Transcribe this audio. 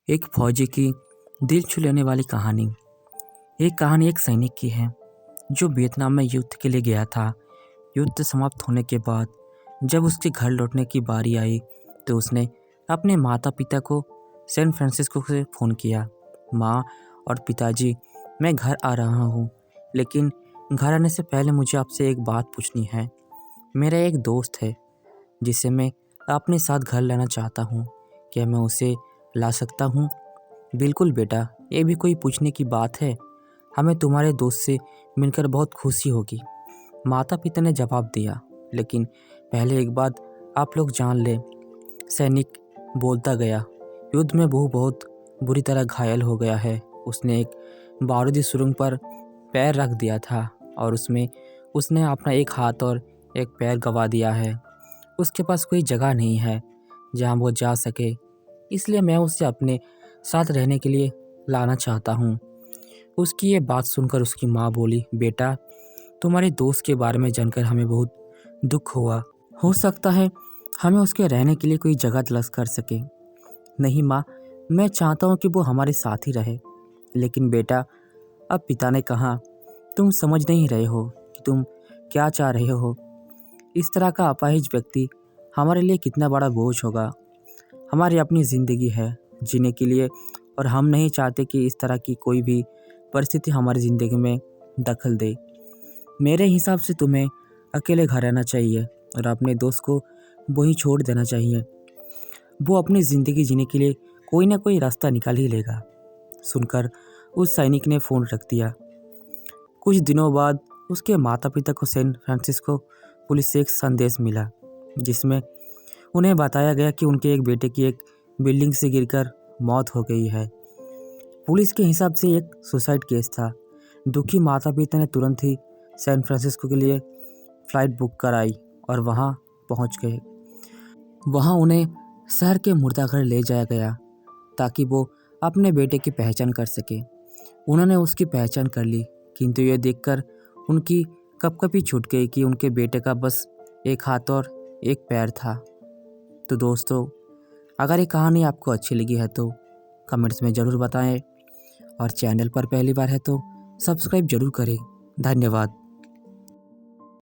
एक फौजी की दिल छू लेने वाली कहानी। एक कहानी एक सैनिक की है जो वियतनाम में युद्ध के लिए गया था। युद्ध समाप्त होने के बाद जब उसके घर लौटने की बारी आई तो उसने अपने माता पिता को सैन फ्रांसिस्को से फ़ोन किया। माँ और पिताजी, मैं घर आ रहा हूँ, लेकिन घर आने से पहले मुझे आपसे एक बात पूछनी है। मेरा एक दोस्त है जिसे मैं अपने साथ घर लाना चाहता हूँ। क्या मैं उसे ला सकता हूँ? बिल्कुल बेटा, ये भी कोई पूछने की बात है। हमें तुम्हारे दोस्त से मिलकर बहुत खुशी होगी, माता पिता ने जवाब दिया। लेकिन पहले एक बात आप लोग जान लें, सैनिक बोलता गया, युद्ध में वो बहुत बुरी तरह घायल हो गया है। उसने एक बारूदी सुरंग पर पैर रख दिया था और उसमें उसने अपना एक हाथ और एक पैर गंवा दिया है। उसके पास कोई जगह नहीं है जहाँ वो जा सके, इसलिए मैं उसे अपने साथ रहने के लिए लाना चाहता हूँ। उसकी ये बात सुनकर उसकी माँ बोली, बेटा, तुम्हारे दोस्त के बारे में जानकर हमें बहुत दुख हुआ। हो सकता है हमें उसके रहने के लिए कोई जगह तलाश कर सके। नहीं माँ, मैं चाहता हूँ कि वो हमारे साथ ही रहे। लेकिन बेटा, अब पिता ने कहा, तुम समझ नहीं रहे हो कि तुम क्या चाह रहे हो। इस तरह का अपाहिज व्यक्ति हमारे लिए कितना बड़ा बोझ होगा। हमारी अपनी ज़िंदगी है जीने के लिए और हम नहीं चाहते कि इस तरह की कोई भी परिस्थिति हमारी ज़िंदगी में दखल दे। मेरे हिसाब से तुम्हें अकेले घर रहना चाहिए और अपने दोस्त को वहीं छोड़ देना चाहिए। वो अपनी ज़िंदगी जीने के लिए कोई ना कोई रास्ता निकाल ही लेगा। सुनकर उस सैनिक ने फ़ोन रख दिया। कुछ दिनों बाद उसके माता पिता को सैन फ्रांसिस्को पुलिस से एक संदेश मिला जिसमें उन्हें बताया गया कि उनके एक बेटे की एक बिल्डिंग से गिरकर मौत हो गई है। पुलिस के हिसाब से एक सुसाइड केस था। दुखी माता पिता ने तुरंत ही सैन फ्रांसिस्को के लिए फ़्लाइट बुक कराई और वहां पहुंच गए। वहां उन्हें शहर के मुर्दाघर ले जाया गया ताकि वो अपने बेटे की पहचान कर सके। उन्होंने उसकी पहचान कर ली, किंतु ये देखकर उनकी कपकपी छूट गई कि उनके बेटे का बस एक हाथ और एक पैर था। तो दोस्तों, अगर ये कहानी आपको अच्छी लगी है तो कमेंट्स में ज़रूर बताएं और चैनल पर पहली बार है तो सब्सक्राइब ज़रूर करें। धन्यवाद।